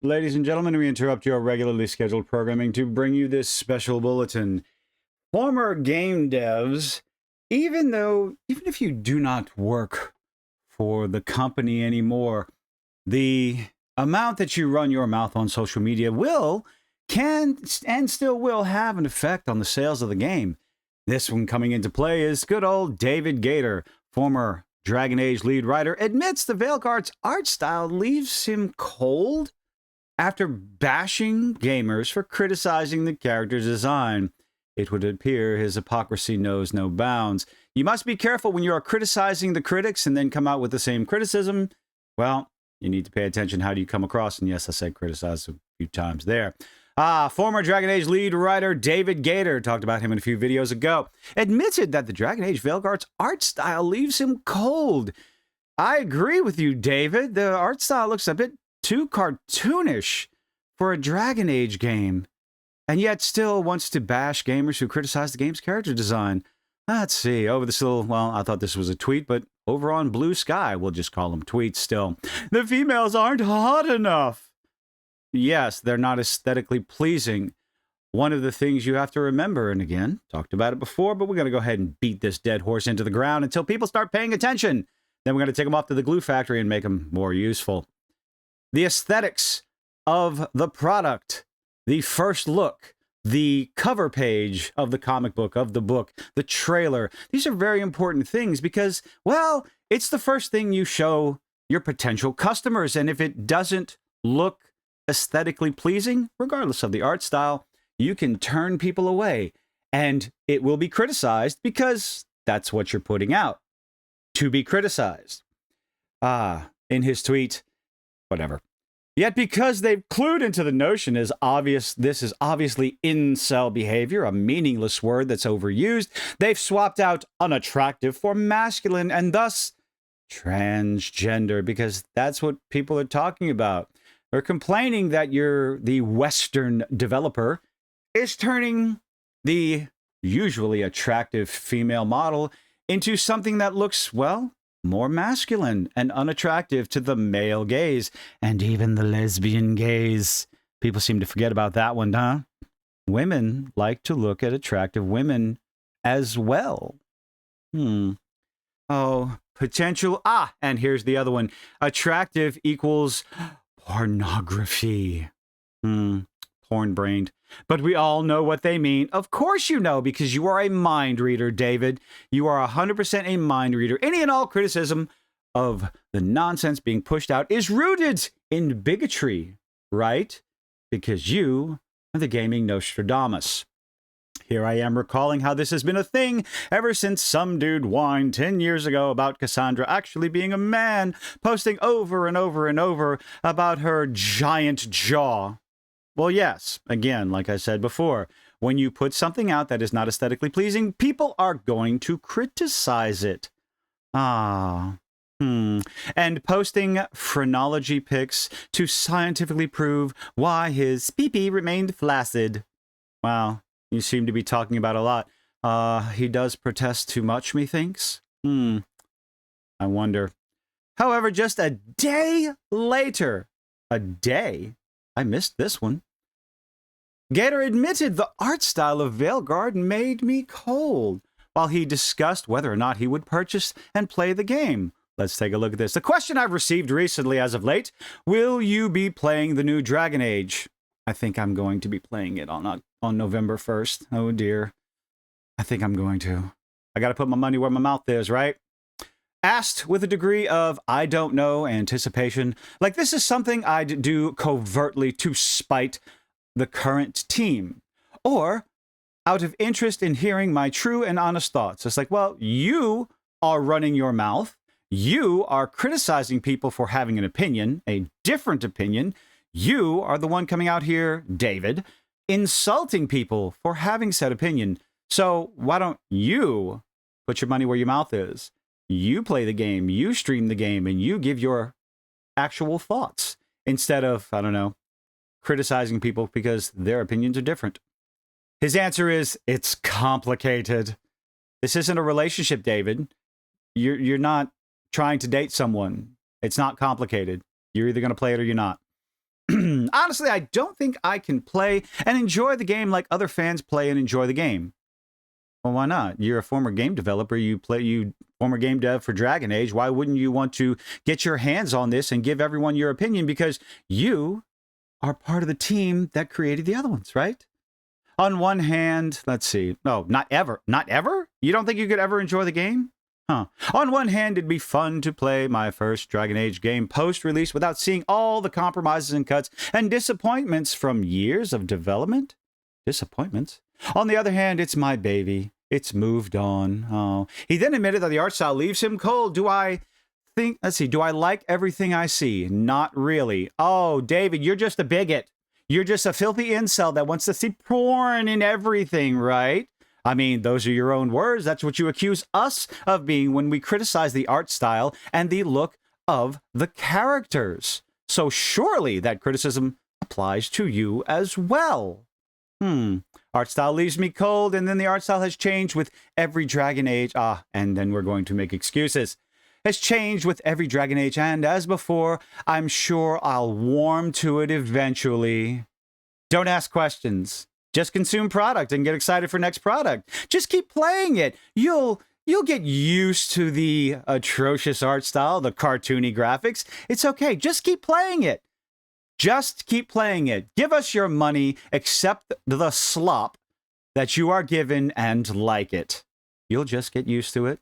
Ladies and gentlemen, we interrupt your regularly scheduled programming to bring you this special bulletin. Former game devs, even if you do not work for the company anymore, the amount that you run your mouth on social media can and still will have an effect on the sales of the game. This one coming into play is good old David Gator, former Dragon Age lead writer, admits the Veilguard's art style leaves him cold after bashing gamers for criticizing the character's design. It would appear his hypocrisy knows no bounds. You must be careful when you are criticizing the critics and then come out with the same criticism. Well, you need to pay attention. How do you come across? And yes, I said criticize a few times there. Former Dragon Age lead writer David Gator, talked about him in a few videos ago, admitted that the Dragon Age Veilguard's art style leaves him cold. I agree with you, David. The art style looks a bit too cartoonish for a Dragon Age game, and yet still wants to bash gamers who criticize the game's character design. Let's see, over this little, well, I thought this was a tweet, but over on Blue Sky, we'll just call them tweets still. The females aren't hot enough. Yes, they're not aesthetically pleasing. One of the things you have to remember, and again, talked about it before, but we're going to go ahead and beat this dead horse into the ground until people start paying attention. Then we're going to take them off to the glue factory and make them more useful. The aesthetics of the product, the first look, the cover page of the comic book, of the book, the trailer. These are very important things because, well, it's the first thing you show your potential customers. And if it doesn't look aesthetically pleasing, regardless of the art style, you can turn people away and it will be criticized because that's what you're putting out, to be criticized. In his tweet, whatever. Yet because they've clued into the notion as obvious, this is obviously incel behavior, a meaningless word that's overused, they've swapped out unattractive for masculine and thus transgender, because that's what people are talking about. They're complaining that the Western developer is turning the usually attractive female model into something that looks, well, more masculine and unattractive to the male gaze and even the lesbian gaze. People seem to forget about that one, huh? Women like to look at attractive women as well. Oh, potential. And here's the other one. Attractive equals pornography. Porn-brained. But we all know what they mean. Of course you know, because you are a mind reader, David. You are 100% a mind reader. Any and all criticism of the nonsense being pushed out is rooted in bigotry, right? Because you are the gaming Nostradamus. Here I am recalling how this has been a thing ever since some dude whined 10 years ago about Cassandra actually being a man, posting over and over and over about her giant jaw. Well, yes, again, like I said before, when you put something out that is not aesthetically pleasing, people are going to criticize it. And posting phrenology pics to scientifically prove why his pee-pee remained flaccid. Wow, you seem to be talking about a lot. He does protest too much, methinks? I wonder. However, just a day later, I missed this one. Gator admitted the art style of Veilguard made me cold, while he discussed whether or not he would purchase and play the game. Let's take a look at this. The question I've received recently as of late, will you be playing the new Dragon Age? I think I'm going to be playing it on November 1st. Oh dear. I think I'm going to. I got to put my money where my mouth is, right? Asked with a degree of I don't know anticipation, like this is something I'd do covertly to spite the current team, or out of interest in hearing my true and honest thoughts. It's like, well, you are running your mouth. You are criticizing people for having an opinion, a different opinion. You are the one coming out here, David, insulting people for having said opinion. So why don't you put your money where your mouth is? You play the game, you stream the game, and you give your actual thoughts instead of, I don't know, criticizing people because their opinions are different. His answer is, it's complicated. This isn't a relationship, David. You're not trying to date someone. It's not complicated. You're either going to play it or you're not. Honestly, I don't think I can play and enjoy the game like other fans play and enjoy the game. Well, why not? You're a former game developer. You former game dev for Dragon Age. Why wouldn't you want to get your hands on this and give everyone your opinion? Because you are part of the team that created the other ones, right? On one hand, let's see. No, not ever. Not ever? You don't think you could ever enjoy the game? Huh. On one hand, it'd be fun to play my first Dragon Age game post-release without seeing all the compromises and cuts and disappointments from years of development. Disappointments? On the other hand, it's my baby. It's moved on. Oh. He then admitted that the art style leaves him cold. Do I like everything I see? Not really. Oh, David, you're just a bigot. You're just a filthy incel that wants to see porn in everything, right? I mean, those are your own words. That's what you accuse us of being when we criticize the art style and the look of the characters. So surely that criticism applies to you as well. Art style leaves me cold, and then the art style has changed with every Dragon Age. And then we're going to make excuses. Has changed with every Dragon Age, and as before, I'm sure I'll warm to it eventually. Don't ask questions. Just consume product and get excited for next product. Just keep playing it. You'll get used to the atrocious art style, the cartoony graphics. It's okay. Just keep playing it. Just keep playing it. Give us your money, accept the slop that you are given, and like it. You'll just get used to it.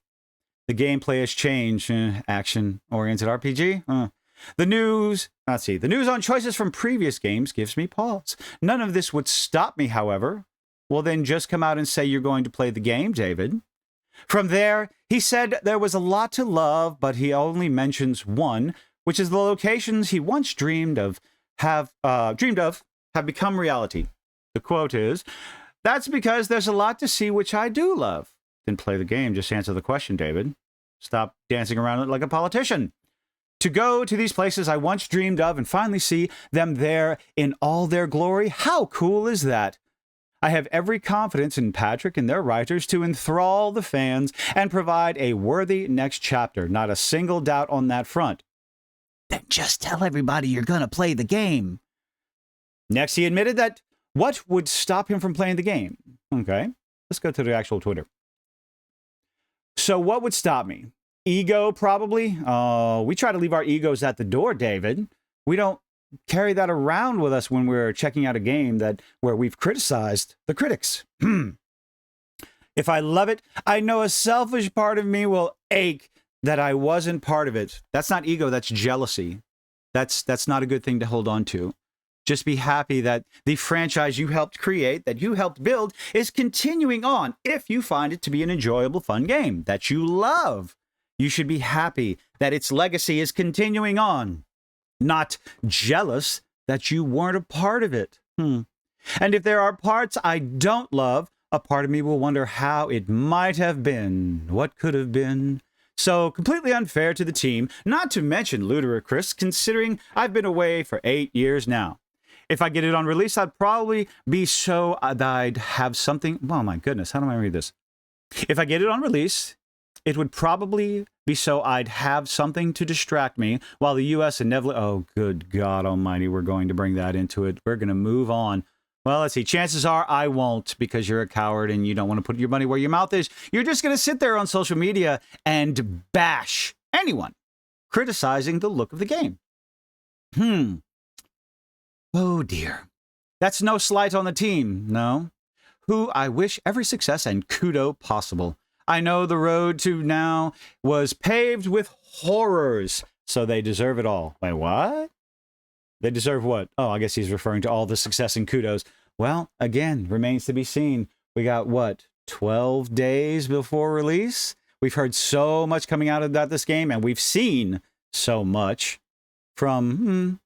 The gameplay has changed. Action-oriented RPG? The news on choices from previous games gives me pause. None of this would stop me, however. Well, then just come out and say you're going to play the game, David. From there, he said there was a lot to love, but he only mentions one, which is the locations he once dreamed of have become reality. The quote is, "That's because there's a lot to see which I do love." Then play the game. Just answer the question, David. Stop dancing around it like a politician. To go to these places I once dreamed of and finally see them there in all their glory, how cool is that? I have every confidence in Patrick and their writers to enthrall the fans and provide a worthy next chapter. Not a single doubt on that front. Then just tell everybody you're going to play the game. Next, he admitted that what would stop him from playing the game? Okay, let's go to the actual Twitter. So what would stop me? Ego, probably. We try to leave our egos at the door, David. We don't carry that around with us when we're checking out a game where we've criticized the critics. If I love it, I know a selfish part of me will ache that I wasn't part of it. That's not ego, that's jealousy. That's not a good thing to hold on to. Just be happy that the franchise you helped create, that you helped build, is continuing on if you find it to be an enjoyable, fun game that you love. You should be happy that its legacy is continuing on, not jealous that you weren't a part of it. And if there are parts I don't love, a part of me will wonder how it might have been, what could have been. So completely unfair to the team, not to mention ludicrous, considering I've been away for 8 years now. If I get it on release, I'd probably be so I'd have something. Oh my goodness, how do I read this? If I get it on release, it would probably be so I'd have something to distract me while the U.S. inevitably. Oh, good God Almighty, we're going to bring that into it. We're going to move on. Well, let's see. Chances are I won't, because you're a coward and you don't want to put your money where your mouth is. You're just going to sit there on social media and bash anyone criticizing the look of the game. Oh, dear. That's no slight on the team, no. Who I wish every success and kudo possible. I know the road to now was paved with horrors, so they deserve it all. Wait, what? They deserve what? Oh, I guess he's referring to all the success and kudos. Well, again, remains to be seen. We got, what, 12 days before release? We've heard so much coming out about this game, and we've seen so much from,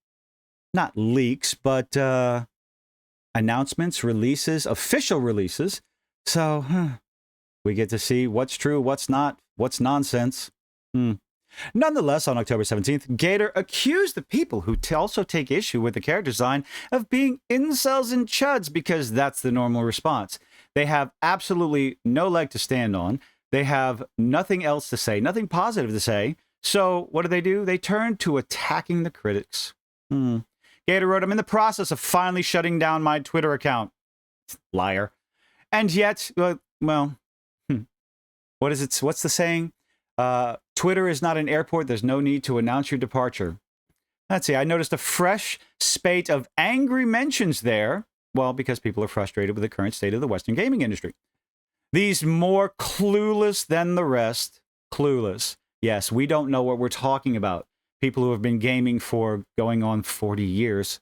not leaks, but announcements, releases, official releases. So, we get to see what's true, what's not, what's nonsense. Nonetheless, on October 17th, Gator accused the people who also take issue with the character design of being incels and chuds, because that's the normal response. They have absolutely no leg to stand on. They have nothing else to say, nothing positive to say. So what do? They turn to attacking the critics. Gator Gator wrote, I'm in the process of finally shutting down my Twitter account. Liar. And yet, well, what is it? What's the saying? Twitter is not an airport. There's no need to announce your departure. Let's see. I noticed a fresh spate of angry mentions there. Well, because people are frustrated with the current state of the Western gaming industry. These more clueless than the rest. Clueless. Yes, we don't know what we're talking about. People who have been gaming for going on 40 years.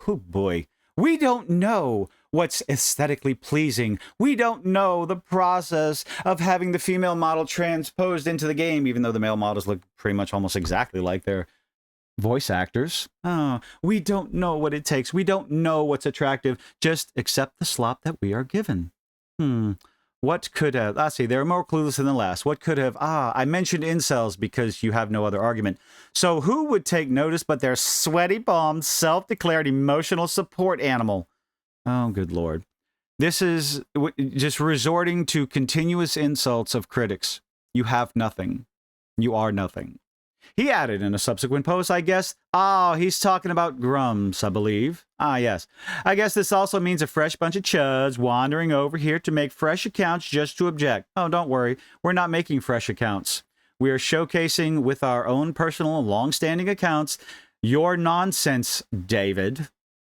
Oh boy. We don't know what's aesthetically pleasing. We don't know the process of having the female model transposed into the game, even though the male models look pretty much almost exactly like their voice actors. Oh, we don't know what it takes. We don't know what's attractive. Just accept the slop that we are given. What could have... Let's see, they're more clueless than the last. What could have... I mentioned incels because you have no other argument. So who would take notice but their sweaty palms, self-declared emotional support animal? Oh, good Lord. This is just resorting to continuous insults of critics. You have nothing. You are nothing. He added in a subsequent post, I guess, he's talking about Grums, I believe. Yes. I guess this also means a fresh bunch of chuds wandering over here to make fresh accounts just to object. Oh, don't worry. We're not making fresh accounts. We are showcasing with our own personal long-standing accounts your nonsense, David,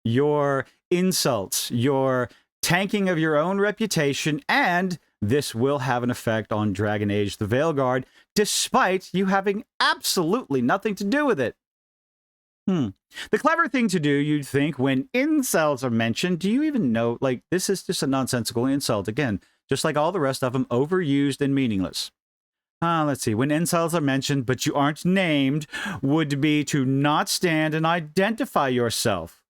your insults, your tanking of your own reputation, and this will have an effect on Dragon Age the Veilguard, despite you having absolutely nothing to do with it. The clever thing to do, you'd think, when incels are mentioned, do you even know, like, this is just a nonsensical insult, again, just like all the rest of them, overused and meaningless. Let's see, when incels are mentioned, but you aren't named, would be to not stand and identify yourself.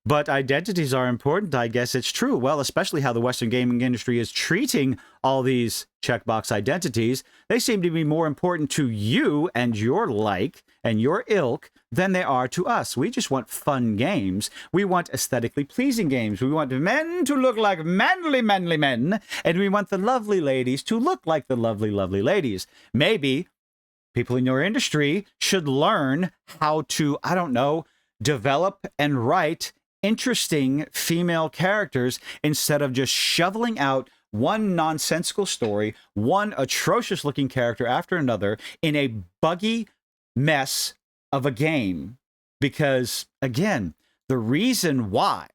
But identities are important, I guess it's true. Well, especially how the Western gaming industry is treating all these checkbox identities. They seem to be more important to you and your like and your ilk than they are to us. We just want fun games. We want aesthetically pleasing games. We want men to look like manly men. And we want the lovely ladies to look like the lovely ladies. Maybe people in your industry should learn how to, I don't know, develop and write interesting female characters instead of just shoveling out one nonsensical story, one atrocious looking character after another in a buggy mess of a game. Because again, the reason why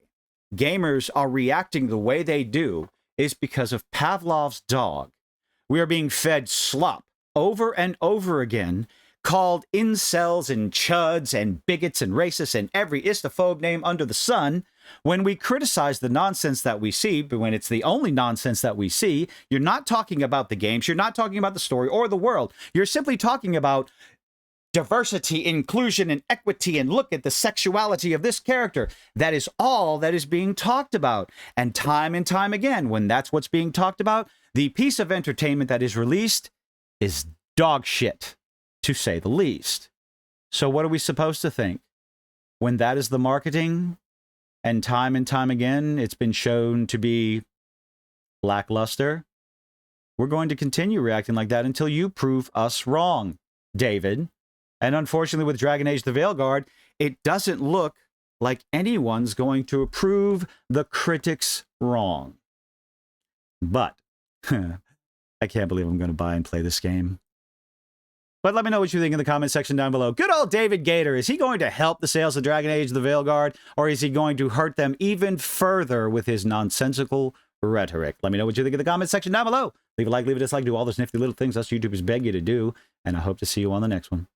gamers are reacting the way they do is because of Pavlov's dog. We are being fed slop over and over again, called incels and chuds and bigots and racists and every istophobe name under the sun. When we criticize the nonsense that we see, but when it's the only nonsense that we see, you're not talking about the games, you're not talking about the story or the world. You're simply talking about diversity, inclusion, and equity, and look at the sexuality of this character. That is all that is being talked about. And time again, when that's what's being talked about, the piece of entertainment that is released is dog shit, to say the least. So what are we supposed to think? When that is the marketing, and time again, it's been shown to be lackluster, we're going to continue reacting like that until you prove us wrong, David. And unfortunately, with Dragon Age the Veilguard, it doesn't look like anyone's going to prove the critics wrong. But I can't believe I'm going to buy and play this game. But let me know what you think in the comment section down below. Good old David Gator, is he going to help the sales of Dragon Age the Veilguard, or is he going to hurt them even further with his nonsensical rhetoric? Let me know what you think in the comment section down below. Leave a like, leave a dislike, do all those nifty little things us YouTubers beg you to do, and I hope to see you on the next one.